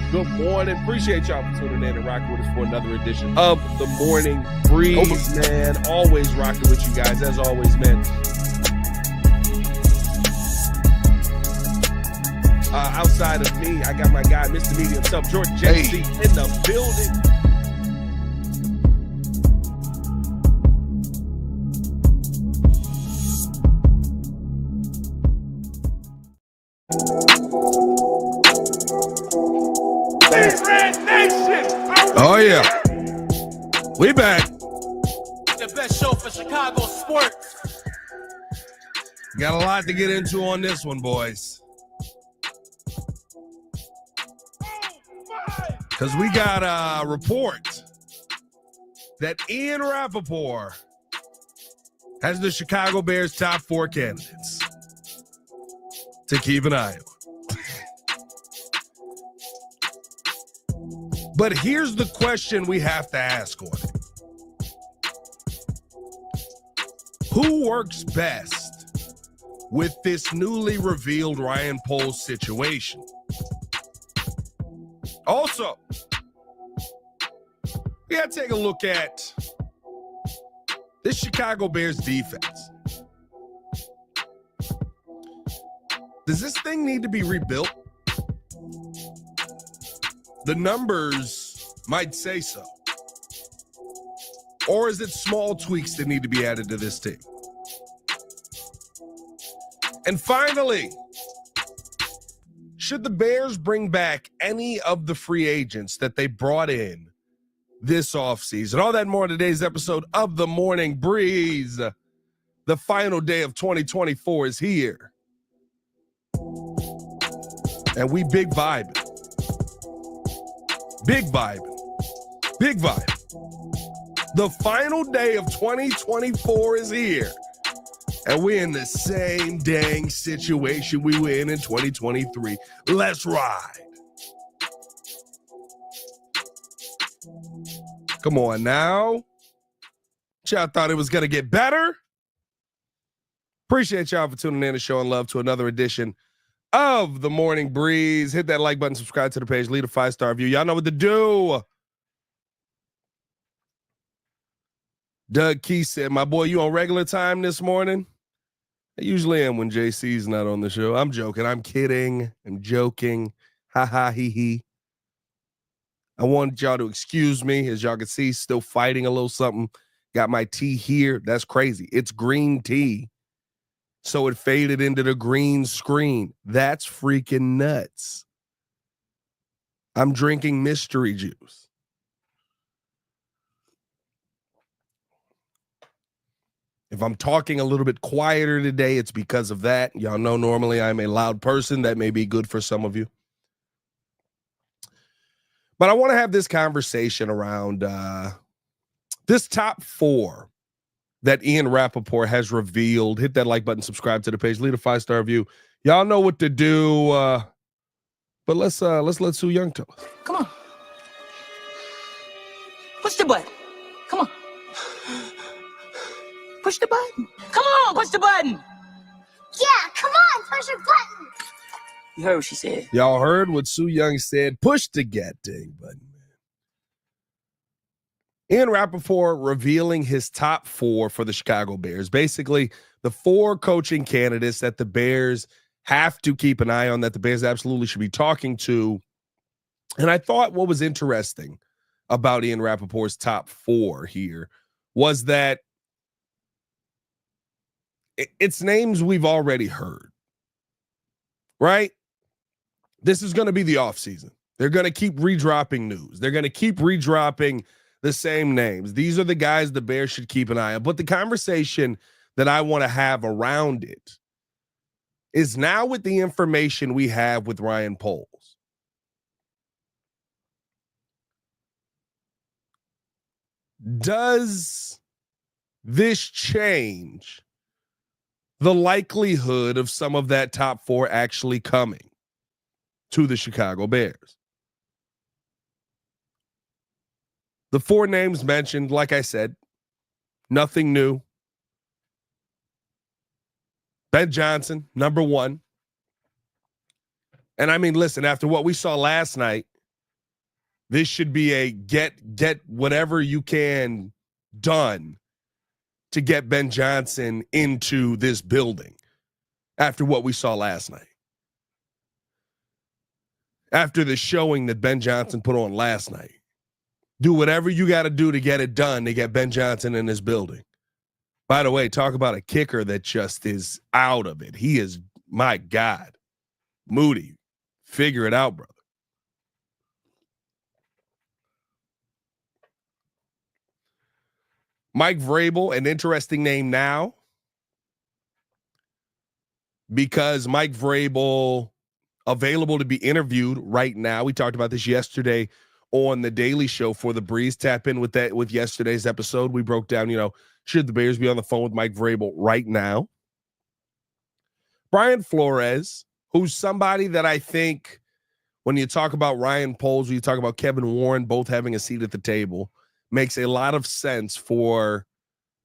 Good morning. Appreciate y'all for tuning in and rocking with us for another edition of the Morning Breeze, man. Always rocking with you guys, as always, man. Outside of me, I got my guy, Mr. Media himself, Jordan JC, in the building. Oh, yeah. We back. The best show for Chicago sports. Got a lot to get into on this one, boys. Because we got a report that Ian Rapoport has the Chicago Bears' top 4 candidates to keep an eye on. But here's the question we have to ask on it. Who works best with this newly revealed Ryan Poles situation? Also, we got to take a look at this Chicago Bears defense. Does this thing need to be rebuilt? The numbers might say so. Or is it small tweaks that need to be added to this team? And finally, should the Bears bring back any of the free agents that they brought in this offseason? All that and more in today's episode of The Morning Breeze. The final day of 2024 is here. And we big vibing. Big vibing. Big vibe. The final day of 2024 is here. And we're in the same dang situation we were in 2023. Let's ride. Come on now. Y'all thought it was going to get better? Appreciate y'all for tuning in and showing love to another edition of The Morning Breeze. Hit that like button, subscribe to the page, leave a 5-star review. Y'all know what to do. Doug Key said, my boy, you on regular time this morning? I usually am when JC's not on the show. I'm joking. I'm kidding. I'm joking. Ha ha he he. I want y'all to excuse me. As y'all can see, still fighting a little something. Got my tea here. That's crazy. It's green tea. So it faded into the green screen. That's freaking nuts. I'm drinking mystery juice. If I'm talking a little bit quieter today, it's because of that. Y'all know normally I'm a loud person. That may be good for some of you. But I want to have this conversation around this top 4 that Ian Rapoport has revealed. Hit that like button, subscribe to the page, leave a 5-star review. Y'all know what to do. But let's let Sue Young tell us. Come on. Push the button. Come on. Push the button. Come on, push the button. Yeah, come on, push your button. You heard what she said. Y'all heard what Sue Young said. Push the dang button. Ian Rapoport revealing his top 4 for the Chicago Bears. Basically, the 4 coaching candidates that the Bears have to keep an eye on, that the Bears absolutely should be talking to. And I thought what was interesting about Ian Rapoport's top 4 here was that it's names we've already heard, right? This is going to be the offseason. They're going to keep redropping news. They're going to keep redropping the same names. These are the guys the Bears should keep an eye on. But the conversation that I want to have around it is now with the information we have with Ryan Poles. Does this change the likelihood of some of that top 4 actually coming to the Chicago Bears? The 4 names mentioned, like I said, nothing new. Ben Johnson, number 1. And I mean, listen, after what we saw last night, This should be a get whatever you can done to get Ben Johnson into this building after what we saw last night. After the showing that Ben Johnson put on last night. Do whatever you got to do to get it done to get Ben Johnson in this building. By the way, talk about a kicker that just is out of it. He is, my God, Moody. Figure it out, brother. Mike Vrabel, an interesting name now because Mike Vrabel available to be interviewed right now. We talked about this yesterday on the Daily Show for the Breeze. Tap in with that with yesterday's episode. We broke down, should the Bears be on the phone with Mike Vrabel right now? Brian Flores, who's somebody that I think when you talk about Ryan Poles, when you talk about Kevin Warren both having a seat at the table, makes a lot of sense for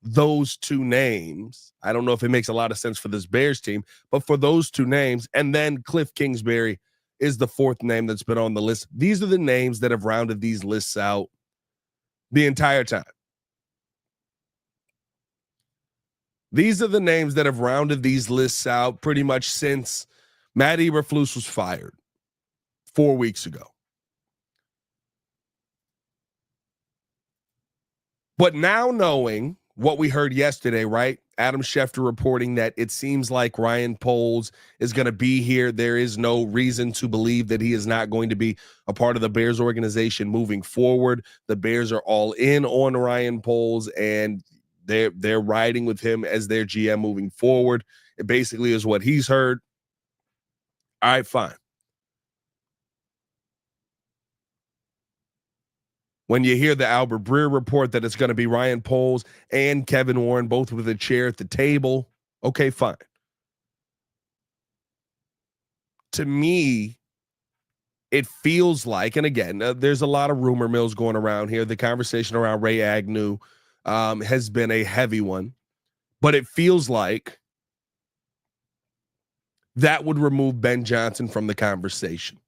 those two names. I don't know if it makes a lot of sense for this Bears team, but for those two names, and then Cliff Kingsbury is the fourth name that's been on the list. These are the names that have rounded these lists out the entire time. These are the names that have rounded these lists out pretty much since Matt Eberflus was fired 4 weeks ago. But now knowing what we heard yesterday, right? Adam Schefter reporting that it seems like Ryan Poles is going to be here. There is no reason to believe that he is not going to be a part of the Bears organization moving forward. The Bears are all in on Ryan Poles, and they're riding with him as their GM moving forward. It basically is what he's heard. All right, fine. When you hear the Albert Breer report that it's going to be Ryan Poles and Kevin Warren, both with a chair at the table, okay, fine. To me, it feels like, and again, there's a lot of rumor mills going around here. The conversation around Ray Agnew has been a heavy one, but it feels like that would remove Ben Johnson from the conversation.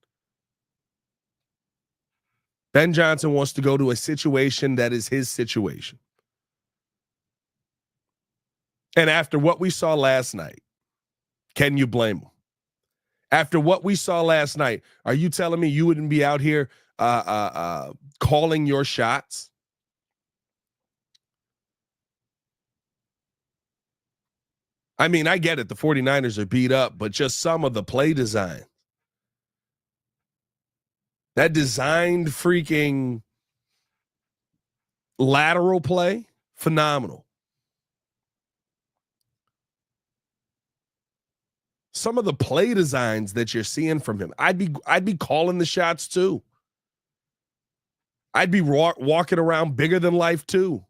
Ben Johnson wants to go to a situation that is his situation. And after what we saw last night, can you blame him? After what we saw last night, are you telling me you wouldn't be out here calling your shots? I mean, I get it. The 49ers are beat up, but just some of the play design. That designed freaking lateral play, phenomenal. Some of the play designs that you're seeing from him, I'd be calling the shots too. I'd be walking around bigger than life too.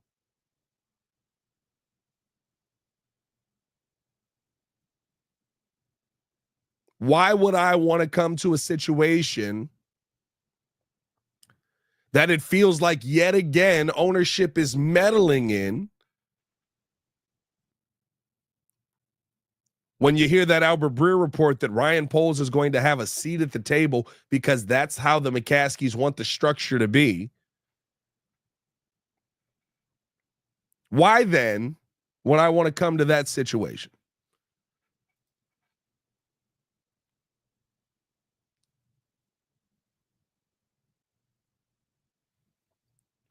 Why would I want to come to a situation that it feels like yet again ownership is meddling in? When you hear that Albert Breer report that Ryan Poles is going to have a seat at the table because that's how the McCaskies want the structure to be, why then would I want to come to that situation?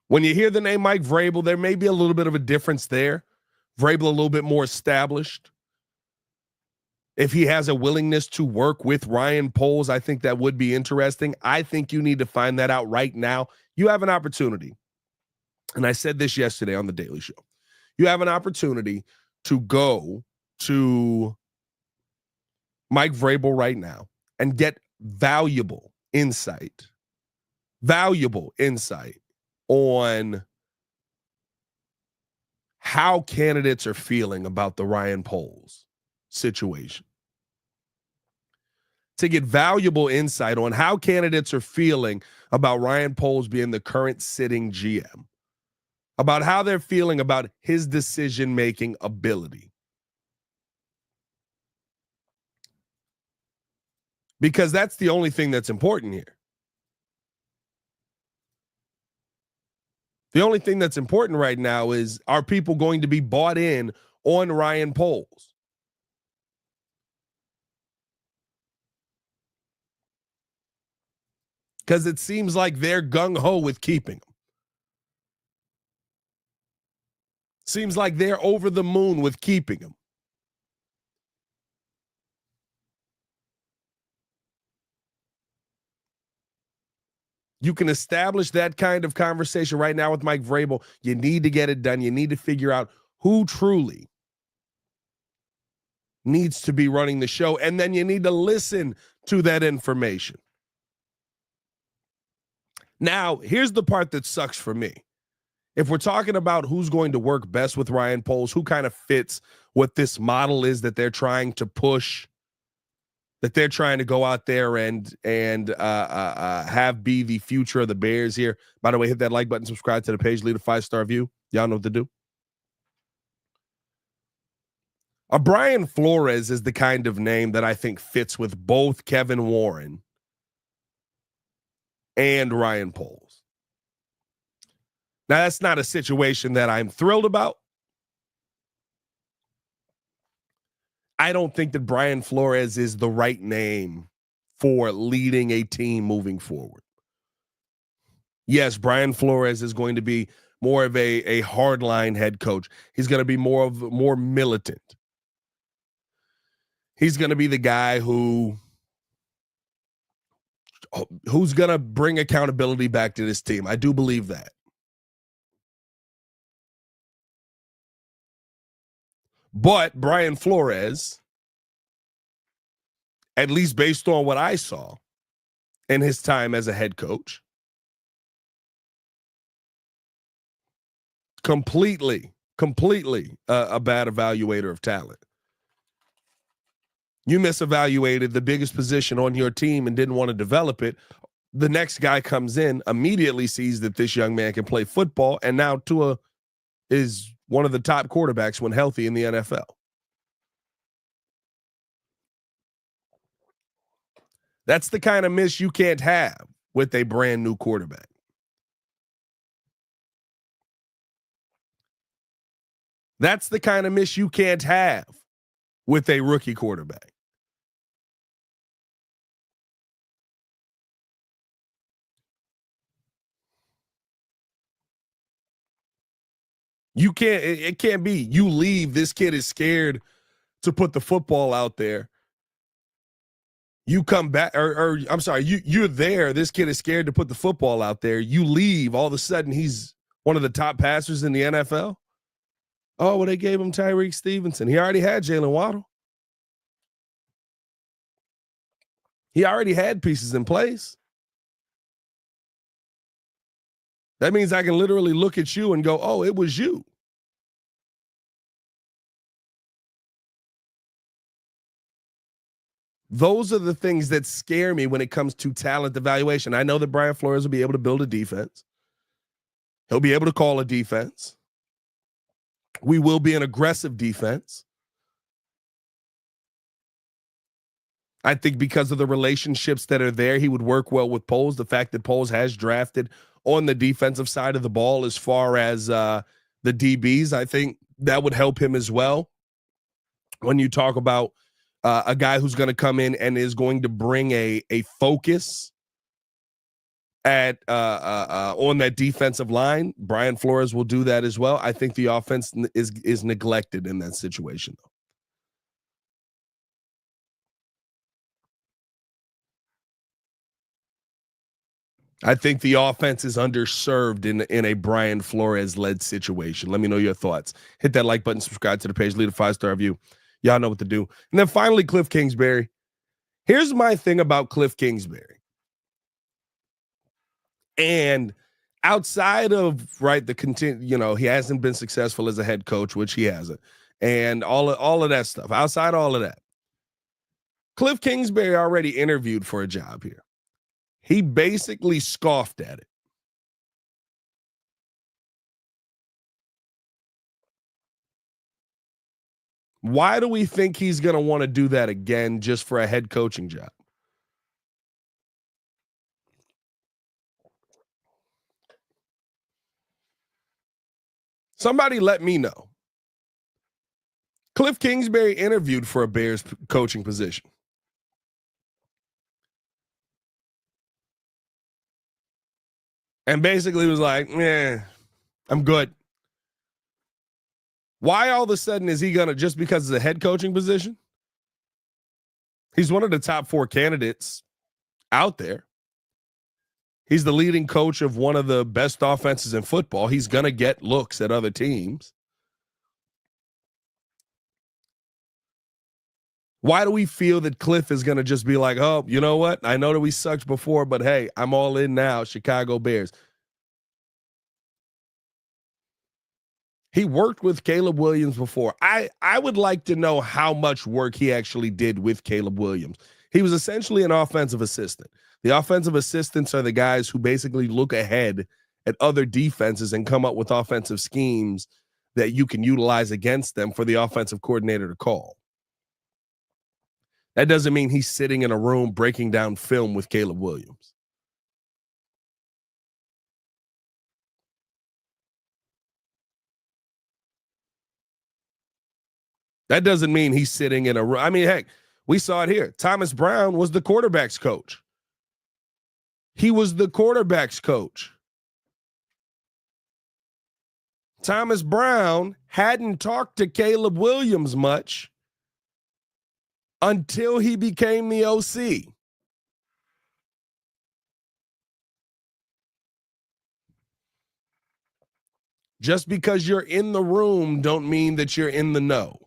When you hear the name Mike Vrabel, there may be a little bit of a difference there. Vrabel a little bit more established. If he has a willingness to work with Ryan Poles, I think that would be interesting. I think you need to find that out right now. You have an opportunity. And I said this yesterday on the Daily Show. You have an opportunity to go to Mike Vrabel right now and get valuable insight on how candidates are feeling about the Ryan Poles situation. To get valuable insight on how candidates are feeling about Ryan Poles being the current sitting GM, about how they're feeling about his decision-making ability. Because that's the only thing that's important here. The only thing that's important right now is, are people going to be bought in on Ryan Poles? Because it seems like they're gung-ho with keeping him. Seems like they're over the moon with keeping him. You can establish that kind of conversation right now with Mike Vrabel. You need to get it done. You need to figure out who truly needs to be running the show, and then you need to listen to that information. Now, here's the part that sucks for me. If we're talking about who's going to work best with Ryan Poles, who kind of fits what this model is that they're trying to push, that they're trying to go out there and have be the future of the Bears here. By the way, hit that like button, subscribe to the page, leave a 5-star review. Y'all know what to do. Brian Flores is the kind of name that I think fits with both Kevin Warren and Ryan Poles. Now, that's not a situation that I'm thrilled about. I don't think that Brian Flores is the right name for leading a team moving forward. Yes, Brian Flores is going to be more of a hardline head coach. He's going to be more militant. He's going to be the guy who's going to bring accountability back to this team. I do believe that. But Brian Flores, at least based on what I saw in his time as a head coach, completely a bad evaluator of talent. You misevaluated the biggest position on your team and didn't want to develop it. The next guy comes in, immediately sees that this young man can play football, and now Tua is one of the top quarterbacks when healthy in the NFL. That's the kind of miss you can't have with a brand new quarterback. That's the kind of miss you can't have with a rookie quarterback. You can't, it can't be you leave, this kid is scared to put the football out there. You come back, or I'm sorry, you're there, this kid is scared to put the football out there. You leave, all of a sudden he's one of the top passers in the NFL. Oh, well, they gave him Tyreek Stevenson. He already had Jalen Waddle. He already had pieces in place. That means I can literally look at you and go, oh, it was you. Those are the things that scare me when it comes to talent evaluation. I know that Brian Flores will be able to build a defense. He'll be able to call a defense. We will be an aggressive defense. I think because of the relationships that are there, he would work well with Poles. The fact that Poles has drafted on the defensive side of the ball as far as the DBs, I think that would help him as well. When you talk about a guy who's going to come in and is going to bring a focus at on that defensive line, Brian Flores will do that as well. I think the offense is neglected in that situation, though. I think the offense is underserved in a Brian Flores-led situation. Let me know your thoughts. Hit that like button, subscribe to the page, leave a 5-star review. Y'all know what to do. And then finally, Cliff Kingsbury. Here's my thing about Cliff Kingsbury. And outside of, right, he hasn't been successful as a head coach, which he hasn't. And all of that stuff. Outside all of that, Cliff Kingsbury already interviewed for a job here. He basically scoffed at it. Why do we think he's going to want to do that again just for a head coaching job? Somebody let me know. Cliff Kingsbury interviewed for a Bears coaching position. And basically was like, I'm good. Why all of a sudden is he going to, just because it's a head coaching position? He's one of the top 4 candidates out there. He's the leading coach of one of the best offenses in football. He's going to get looks at other teams. Why do we feel that Cliff is going to just be like, oh, you know what? I know that we sucked before, but hey, I'm all in now, Chicago Bears. He worked with Caleb Williams before. I would like to know how much work he actually did with Caleb Williams. He was essentially an offensive assistant. The offensive assistants are the guys who basically look ahead at other defenses and come up with offensive schemes that you can utilize against them for the offensive coordinator to call. That doesn't mean he's sitting in a room breaking down film with Caleb Williams. That doesn't mean he's sitting in a room. I mean, heck, we saw it here. Thomas Brown was the quarterback's coach. He was the quarterback's coach. Thomas Brown hadn't talked to Caleb Williams much until he became the OC. Just because you're in the room don't mean that you're in the know.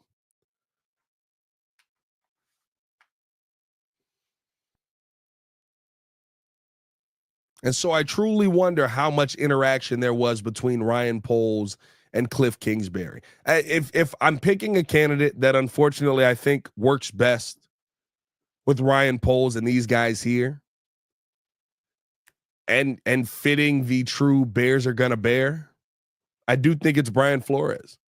And so I truly wonder how much interaction there was between Ryan Poles and Cliff Kingsbury. If I'm picking a candidate that unfortunately I think works best with Ryan Poles and these guys here, and fitting the true Bears are gonna bear, I do think it's Brian Flores.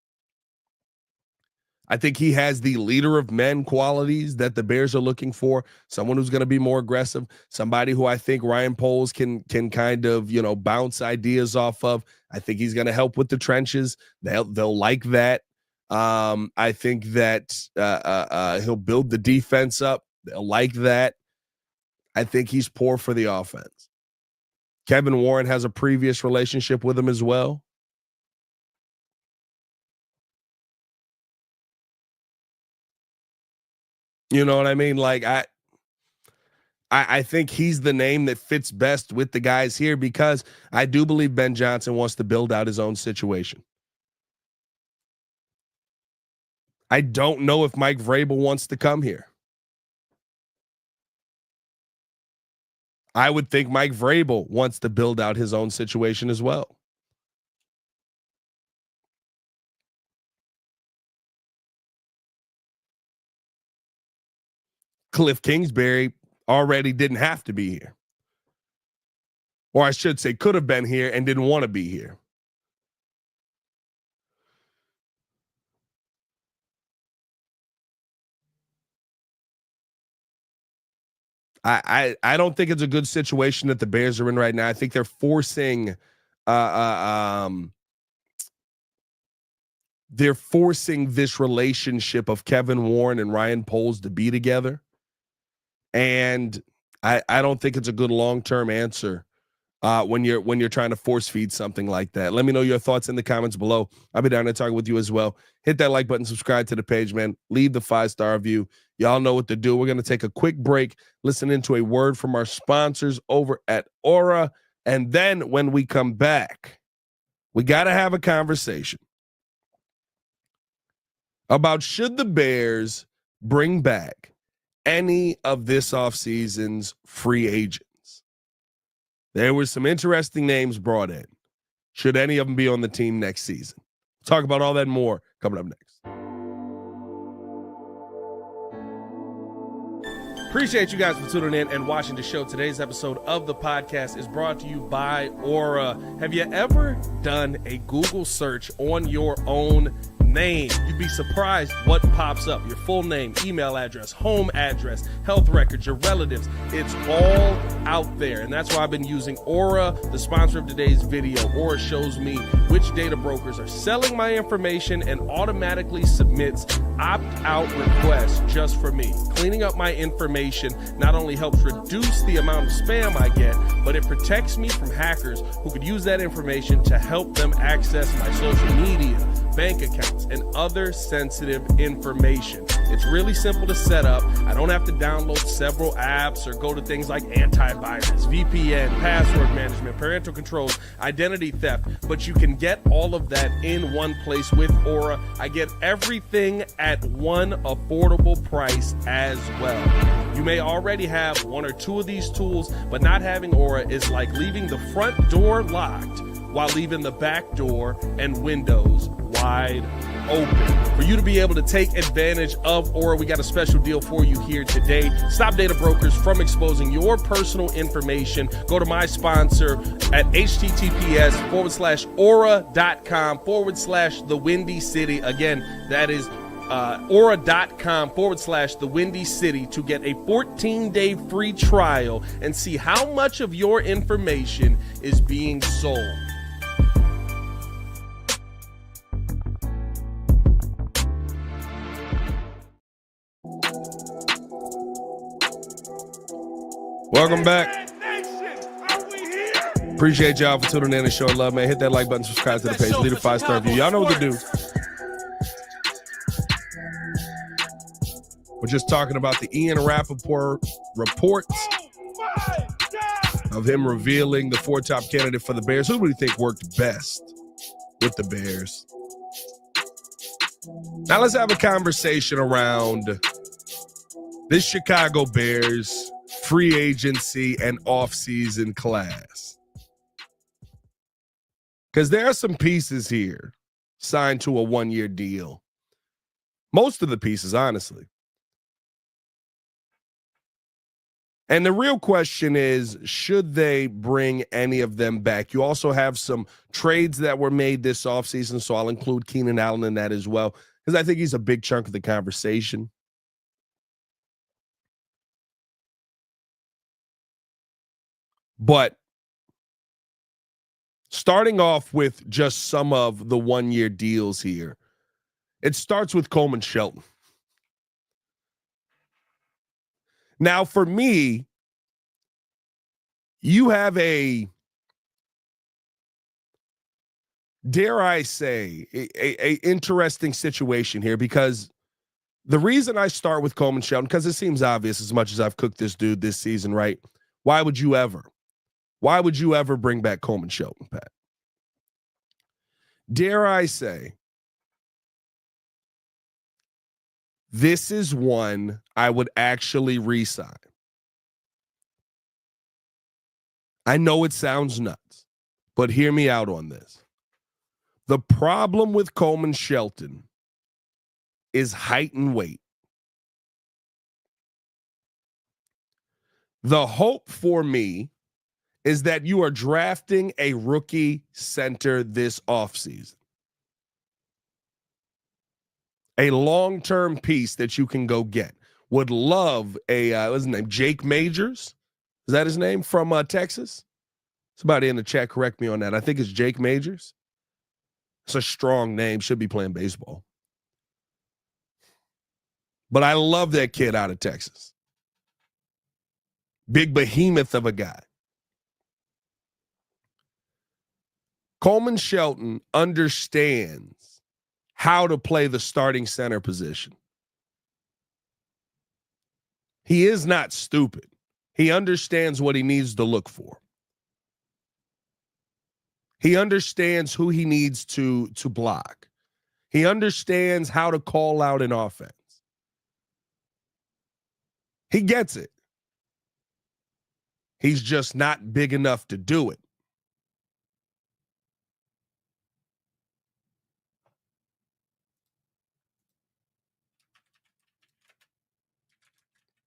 I think he has the leader of men qualities that the Bears are looking for. Someone who's going to be more aggressive. Somebody who I think Ryan Poles can kind of, bounce ideas off of. I think he's going to help with the trenches. They'll like that. I think that he'll build the defense up. They'll like that. I think he's poor for the offense. Kevin Warren has a previous relationship with him as well. You know what I mean? Like I think he's the name that fits best with the guys here because I do believe Ben Johnson wants to build out his own situation. I don't know if Mike Vrabel wants to come here. I would think Mike Vrabel wants to build out his own situation as well. Cliff Kingsbury already didn't have to be here. Or I should say could have been here and didn't want to be here. I don't think it's a good situation that the Bears are in right now. I think they're forcing this relationship of Kevin Warren and Ryan Poles to be together. And I don't think it's a good long-term answer when you're trying to force feed something like that. Let me know your thoughts in the comments below. I'll be down there talking with you as well. Hit that like button, subscribe to the page, man. Leave the 5-star review. Y'all know what to do. We're going to take a quick break, listen into a word from our sponsors over at Aura. And then when we come back, we got to have a conversation about should the Bears bring back any of this offseason's free agents. There were some interesting names brought in. Should any of them be on the team next season? We'll talk about all that and more coming up next. Appreciate you guys for tuning in and watching the show. Today's episode of the podcast is brought to you by Aura. Have you ever done a Google search on your own name. You'd be surprised what pops up. Your full name, email address, home address, health records, your relatives. It's all out there. And that's why I've been using Aura, the sponsor of today's video. Aura shows me which data brokers are selling my information and automatically submits opt-out requests just for me. Cleaning up my information not only helps reduce the amount of spam I get, but it protects me from hackers who could use that information to help them access my social media, bank accounts, and other sensitive information. It's really simple to set up. I don't have to download several apps or go to things like antivirus, VPN, password management, parental controls, identity theft, but you can get all of that in one place with Aura. I get everything at one affordable price as well. You may already have one or two of these tools, but not having Aura is like leaving the front door locked while leaving the back door and windows wide open. For you to be able to take advantage of Aura, we got a special deal for you here today. Stop data brokers from exposing your personal information. Go to my sponsor at https:/aura.com/the Windy City. Again, that is aura.com/the Windy City to get a 14-day free trial and see how much of your information is being sold. Welcome back. Appreciate y'all for tuning in and showing love, man. Hit that like button, subscribe to the page, leave a 5-star review. Y'all know what to do. We're just talking about the Ian Rapoport reports of him revealing the 4 top candidate for the Bears. Who do you think worked best with the Bears? Now let's have a conversation around this Chicago Bears free agency and offseason class. Because there are some pieces here signed to a 1-year deal. Most of the pieces, honestly. And the real question is, should they bring any of them back? You also have some trades that were made this offseason, so I'll include Keenan Allen in that as well, because I think he's a big chunk of the conversation. But starting off with just some of the 1-year deals here, it starts with Coleman Shelton. Now, for me, you have a, dare I say, a interesting situation here, because the reason I start with Coleman Shelton, because it seems obvious as much as I've cooked this dude this season, right? Why would you ever bring back Coleman Shelton, Pat? Dare I say, this is one I would actually re-sign. I know it sounds nuts, but hear me out on this. The problem with Coleman Shelton is height and weight. The hope for me is that you are drafting a rookie center this offseason. A long-term piece that you can go get. Would love a, what's his name, Jake Majors? Is that his name, from Texas? Somebody in the chat, correct me on that. I think it's Jake Majors. It's a strong name. Should be playing baseball. But I love that kid out of Texas. Big behemoth of a guy. Coleman Shelton understands how to play the starting center position. He is not stupid. He understands what he needs to look for. He understands who he needs to block. He understands how to call out an offense. He gets it. He's just not big enough to do it.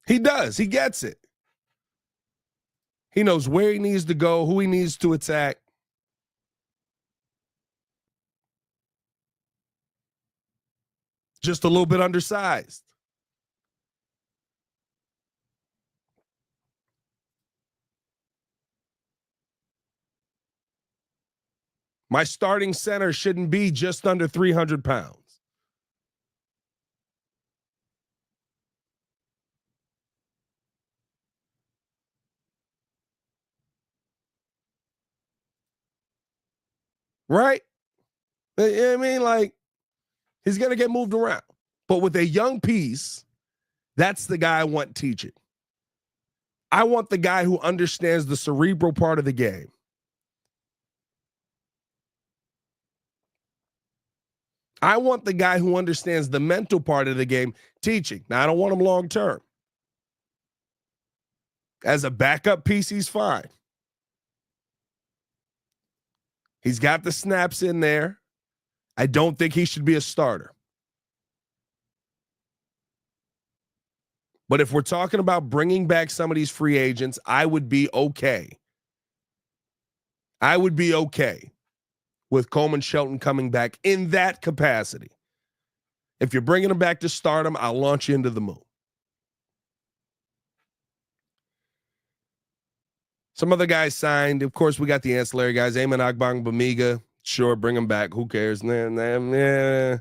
He does. He gets it. He knows where he needs to go, who he needs to attack. Just a little bit undersized. My starting center shouldn't be just under 300 pounds. Right? I mean, like, he's going to get moved around. But with a young piece, that's the guy I want teaching. I want the guy who understands the cerebral part of the game. I want the guy who understands the mental part of the game teaching. Now, I don't want him long term. As a backup piece, he's fine. He's got the snaps in there. I don't think he should be a starter. But if we're talking about bringing back some of these free agents, I would be okay. I would be okay with Coleman Shelton coming back in that capacity. If you're bringing him back to stardom, I'll launch you into the moon. Some other guys signed. Of course, we got the ancillary guys. Eamon Ogbongbemiga. Sure, bring him back. Who cares? Nah.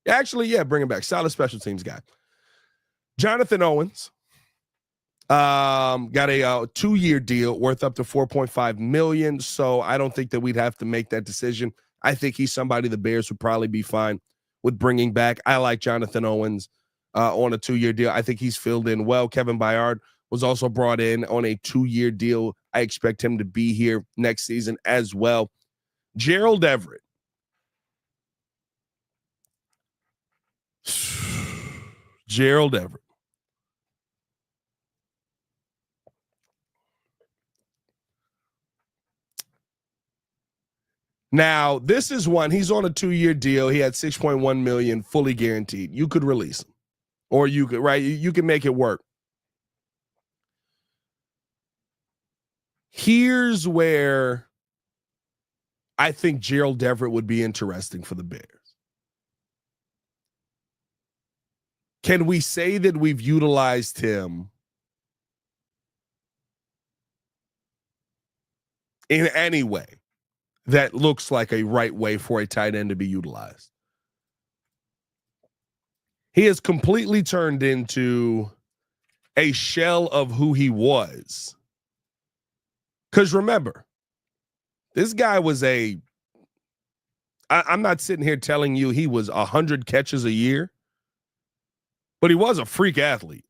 Actually, yeah, bring him back. Solid special teams guy. Jonathan Owens got a 2-year deal worth up to $4.5 million. So I don't think that we'd have to make that decision. I think he's somebody the Bears would probably be fine with bringing back. I like Jonathan Owens on a 2-year deal. I think he's filled in well. Kevin Byard was also brought in on a 2-year deal. I expect him to be here next season as well. Gerald Everett. Gerald Everett. Now, this is one. He's on a 2-year deal. He had $6.1 million fully guaranteed. You could release him. Or you could, right? You can make it work. Here's where I think Gerald Everett would be interesting for the Bears. Can we say that we've utilized him in any way that looks like a right way for a tight end to be utilized? He has completely turned into a shell of who he was. Because remember, this guy was I'm not sitting here telling you he was 100 catches a year, but he was a freak athlete.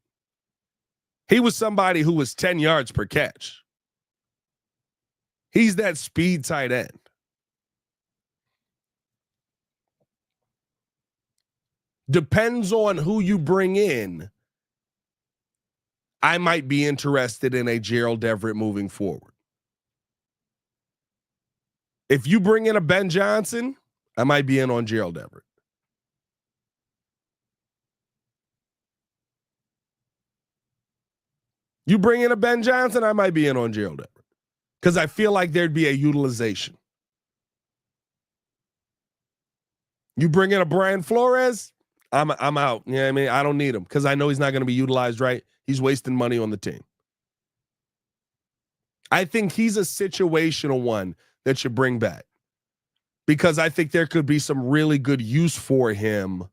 He was somebody who was 10 yards per catch. He's that speed tight end. Depends on who you bring in. I might be interested in a Gerald Everett moving forward. If you bring in a Ben Johnson, I might be in on Gerald Everett. You bring in a Ben Johnson, I might be in on Gerald Everett. Because I feel like there'd be a utilization. You bring in a Brian Flores, I'm out. You know what I mean? I don't need him because I know he's not going to be utilized right. He's wasting money on the team. I think he's a situational one that you bring back because I think there could be some really good use for him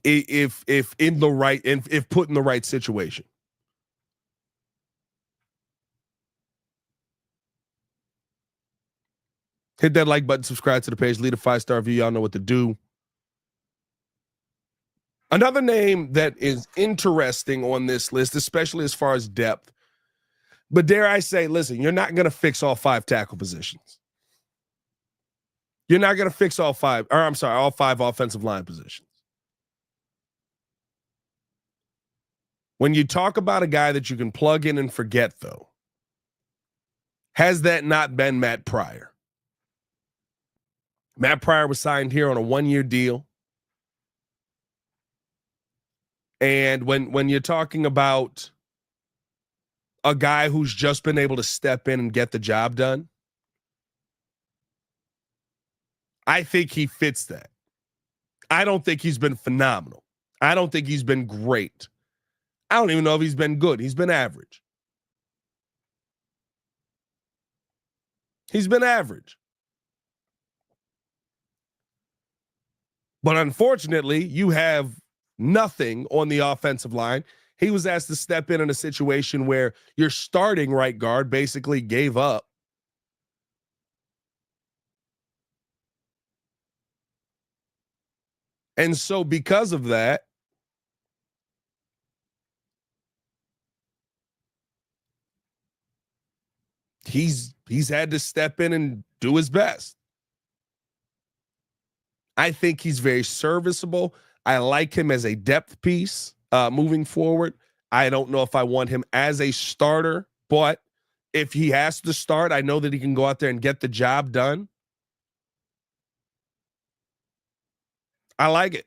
if in the right and if put in the right situation. Hit that like button, subscribe to the page, leave a 5-star review. Y'all know what to do. Another name that is interesting on this list, especially as far as depth, but dare I say, listen, you're not going to fix all 5 tackle positions. You're not going to fix all 5 offensive line positions. When you talk about a guy that you can plug in and forget, though, has that not been Matt Pryor? Matt Pryor was signed here on a 1-year deal. And when you're talking about a guy who's just been able to step in and get the job done, I think he fits that. I don't think he's been phenomenal. I don't think he's been great. I don't even know if he's been good. He's been average. He's been average. But unfortunately, you have nothing on the offensive line. He was asked to step in a situation where your starting right guard basically gave up. And so because of that, he's had to step in and do his best. I think he's very serviceable. I like him as a depth piece moving forward. I don't know if I want him as a starter, but if he has to start, I know that he can go out there and get the job done. I like it.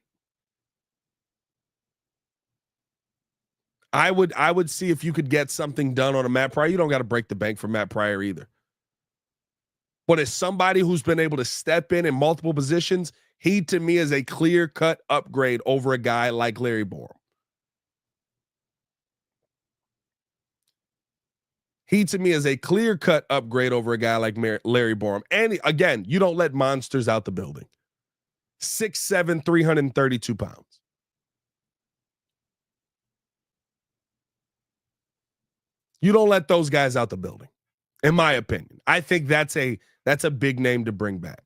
I would see if you could get something done on a Matt Pryor. You don't got to break the bank for Matt Pryor either. But as somebody who's been able to step in multiple positions, he to me is a clear-cut upgrade over a guy like Larry Borom. He to me is a clear-cut upgrade over a guy like Larry Borom. And again, you don't let monsters out the building. 6'7", 332 pounds. You don't let those guys out the building, in my opinion. I think that's a big name to bring back.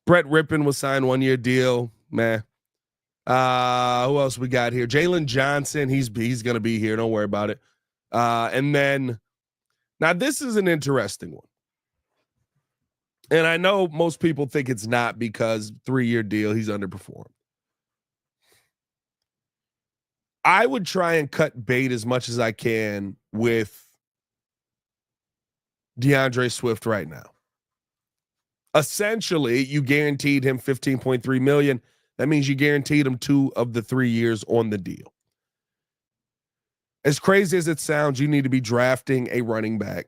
Brett Rippon was signed 1-year deal. Meh. Who else we got here? Jalen Johnson. He's going to be here. Don't worry about it. And then, now this is an interesting one. And I know most people think it's not because 3-year deal, he's underperformed. I would try and cut bait as much as I can with DeAndre Swift right now. Essentially, you guaranteed him $15.3 million. That means you guaranteed him 2 of the 3 years on the deal. As crazy as it sounds, you need to be drafting a running back.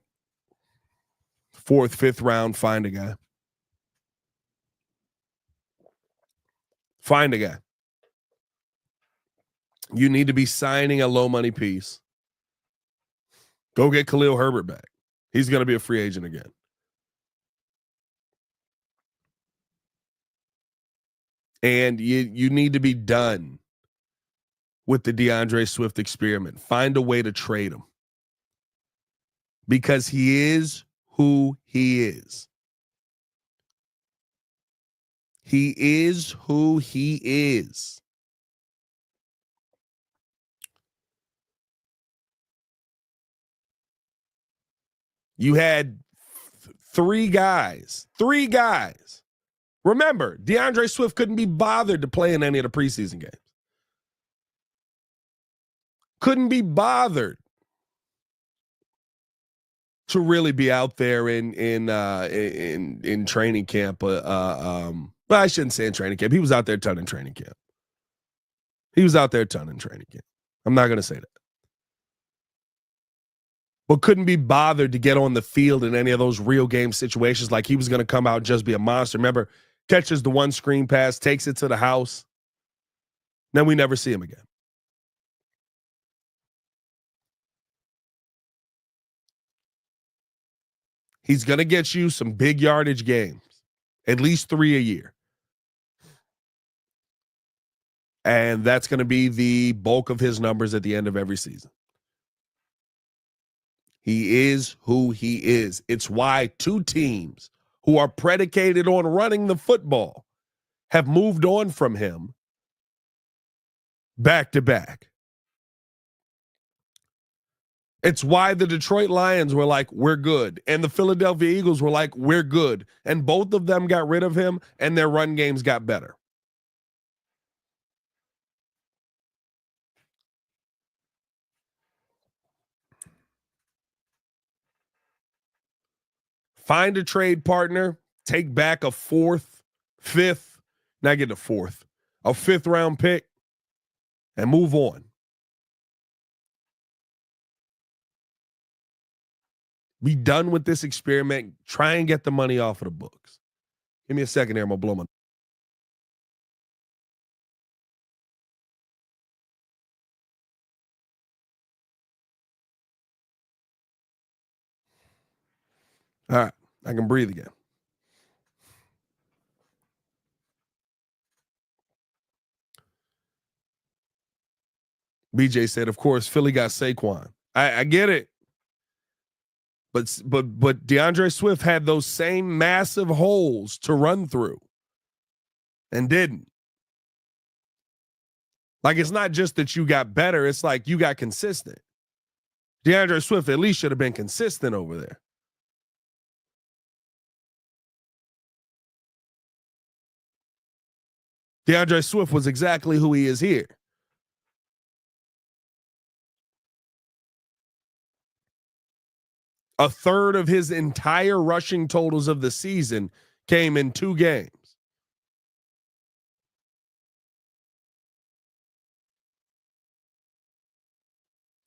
4th, 5th round, find a guy. Find a guy. You need to be signing a low money piece. Go get Khalil Herbert back. He's going to be a free agent again. And you need to be done with the DeAndre Swift experiment. Find a way to trade him. Because he is who he is. He is who he is. You had 3 guys. Remember, DeAndre Swift couldn't be bothered to play in any of the preseason games. Couldn't be bothered to really be out there in training camp. Well, I shouldn't say in training camp. He was out there a ton in training camp. I'm not going to say that. But couldn't be bothered to get on the field in any of those real game situations like he was going to come out and just be a monster. Remember, catches the one screen pass, takes it to the house. Then we never see him again. He's going to get you some big yardage games, at least 3 a year. And that's going to be the bulk of his numbers at the end of every season. He is who he is. It's why 2 teams who are predicated on running the football have moved on from him back to back. It's why the Detroit Lions were like, we're good. And the Philadelphia Eagles were like, we're good. And both of them got rid of him and their run games got better. Find a trade partner, take back a 4th, 5th, not get a 4th, a 5th round pick, and move on. Be done with this experiment. Try and get the money off of the books. Give me a second here. I'm going to blow my. All right. I can breathe again. BJ said, of course, Philly got Saquon. I get it. But DeAndre Swift had those same massive holes to run through and didn't. Like, it's not just that you got better. It's like you got consistent. DeAndre Swift at least should have been consistent over there. DeAndre Swift was exactly who he is here. A third of his entire rushing totals of the season came in 2 games.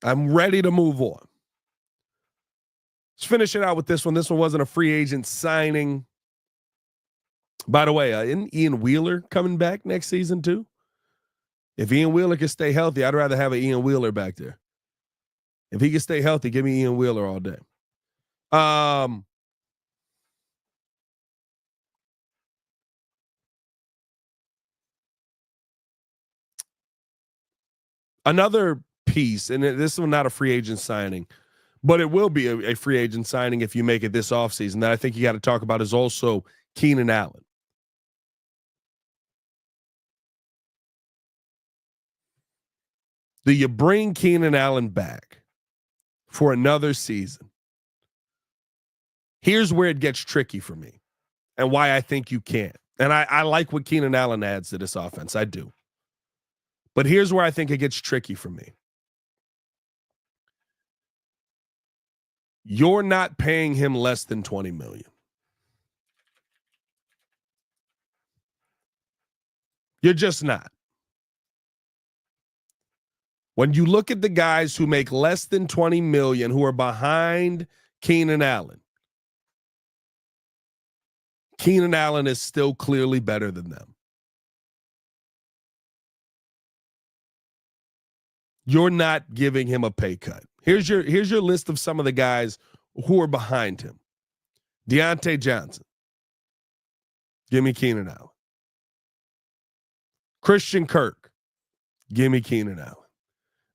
I'm ready to move on. Let's finish it out with this one. This one wasn't a free agent signing. By the way, isn't Ian Wheeler coming back next season too? If Ian Wheeler can stay healthy, I'd rather have an Ian Wheeler back there. If he can stay healthy, give me Ian Wheeler all day. Another piece, and this is not a free agent signing, but it will be a free agent signing if you make it this offseason that I think you got to talk about is also Keenan Allen. Do you bring Keenan Allen back for another season? Here's where it gets tricky for me and why I think you can't. And I like what Keenan Allen adds to this offense. I do. But here's where I think it gets tricky for me. You're not paying him less than $20 million. You're just not. When you look at the guys who make less than $20 million who are behind Keenan Allen, Keenan Allen is still clearly better than them. You're not giving him a pay cut. Here's your list of some of the guys who are behind him. Deontay Johnson. Give me Keenan Allen. Christian Kirk. Give me Keenan Allen.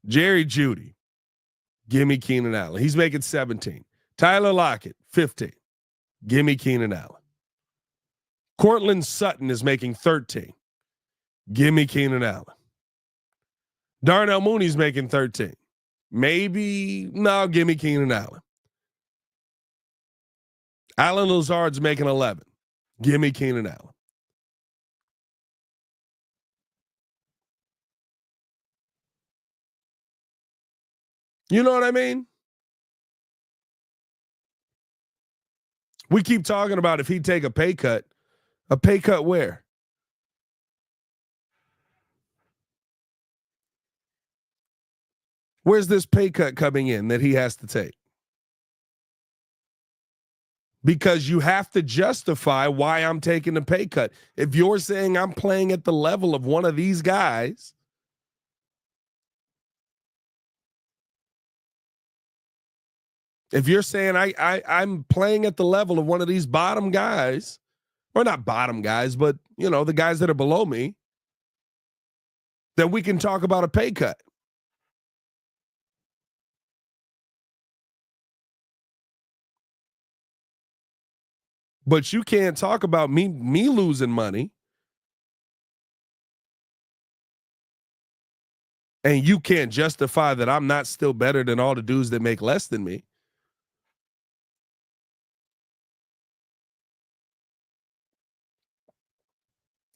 Jerry Jeudy. Give me Keenan Allen. He's making 17. Tyler Lockett, 15. Give me Keenan Allen. Cortland Sutton is making 13. Give me Keenan Allen. Darnell Mooney's making 13. No, give me Keenan Allen. Alan Lazard's making 11. Give me Keenan Allen. You know what I mean? We keep talking about if he'd take a pay cut. A pay cut where? Where's this pay cut coming in that he has to take? Because you have to justify why I'm taking the pay cut. If you're saying I'm playing at the level of one of these guys, if you're saying I'm playing at the level of one of these bottom guys, or not bottom guys, but, the guys that are below me, then we can talk about a pay cut. But you can't talk about me losing money, and you can't justify that I'm not still better than all the dudes that make less than me.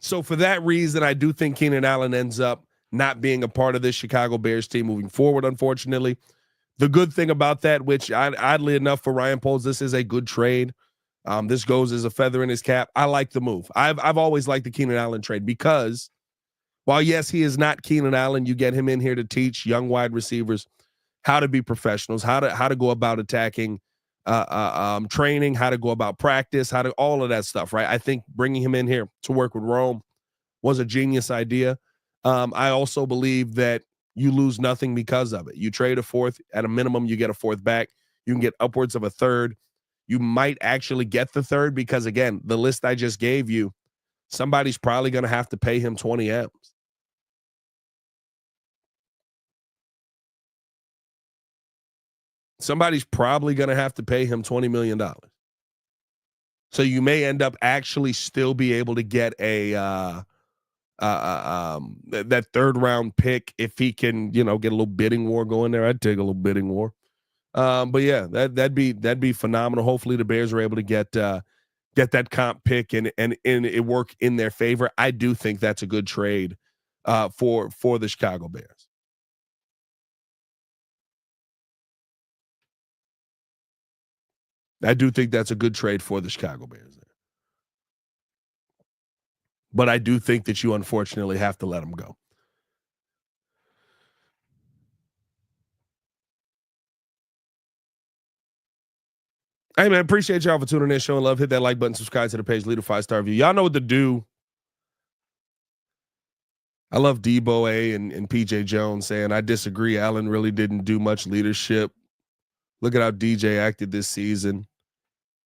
So for that reason, I do think Keenan Allen ends up not being a part of this Chicago Bears team moving forward, unfortunately. The good thing about that, which oddly enough for Ryan Poles, this is a good trade. This goes as a feather in his cap. I like the move. I've always liked the Keenan Allen trade because while, yes, he is not Keenan Allen, you get him in here to teach young wide receivers how to be professionals, how to go about attacking training, how to go about practice, how to all of that stuff, right? I think bringing him in here to work with Rome was a genius idea. I also believe that you lose nothing because of it. You trade a fourth, at a minimum, you get a fourth back. You can get upwards of a third. You might actually get the third because, again, the list I just gave you, somebody's probably going to have to pay him 20 M's. Somebody's probably going to have to pay him $20 million. So you may end up actually still be able to get that third round pick if he can, get a little bidding war going there. I'd take a little bidding war. But yeah, that'd be phenomenal. Hopefully the Bears are able to get that comp pick and it work in their favor. I do think that's a good trade for the Chicago Bears. I do think that's a good trade for the Chicago Bears. But I do think that you unfortunately have to let him go. Hey, man, appreciate y'all for tuning in, showing love. Hit that like button, subscribe to the page, leave a 5-star review. Y'all know what to do. I love Debo A and PJ Jones saying, I disagree. Allen really didn't do much leadership. Look at how DJ acted this season.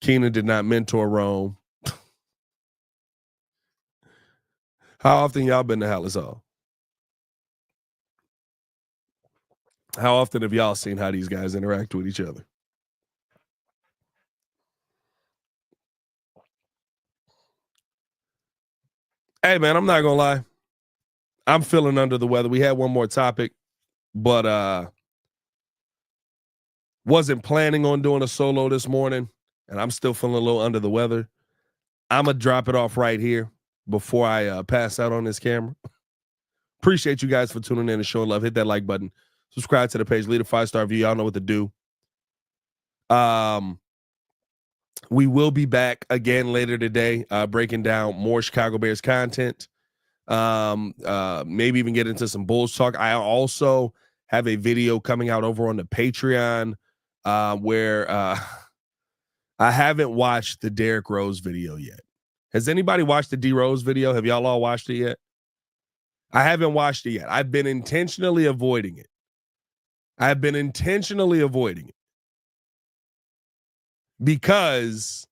Keenan did not mentor Rome. How often y'all been to Hallis Hall? How often have y'all seen how these guys interact with each other? Hey, man, I'm not going to lie. I'm feeling under the weather. We had one more topic, but wasn't planning on doing a solo this morning, and I'm still feeling a little under the weather. I'm going to drop it off right here before I pass out on this camera. Appreciate you guys for tuning in and showing love. Hit that like button. Subscribe to the page. Leave a 5-star review. Y'all know what to do. We will be back again later today, breaking down more Chicago Bears content. Maybe even get into some Bulls talk. I also have a video coming out over on the Patreon where I haven't watched the Derrick Rose video yet. Has anybody watched the D Rose video? Have y'all all watched it yet? I haven't watched it yet. I've been intentionally avoiding it. Because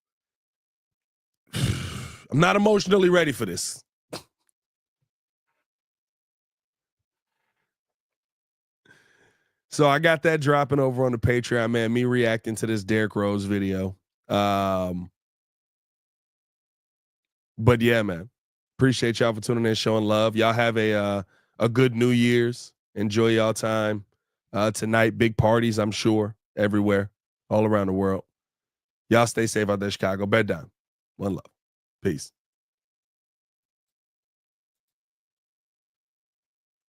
I'm not emotionally ready for this. So I got that dropping over on the Patreon, man. Me reacting to this Derrick Rose video. But yeah, man. Appreciate y'all for tuning in, showing love. Y'all have a good New Year's. Enjoy y'all time. Tonight, big parties, I'm sure, everywhere, all around the world. Y'all stay safe out there, Chicago. Bed down. One love. Peace.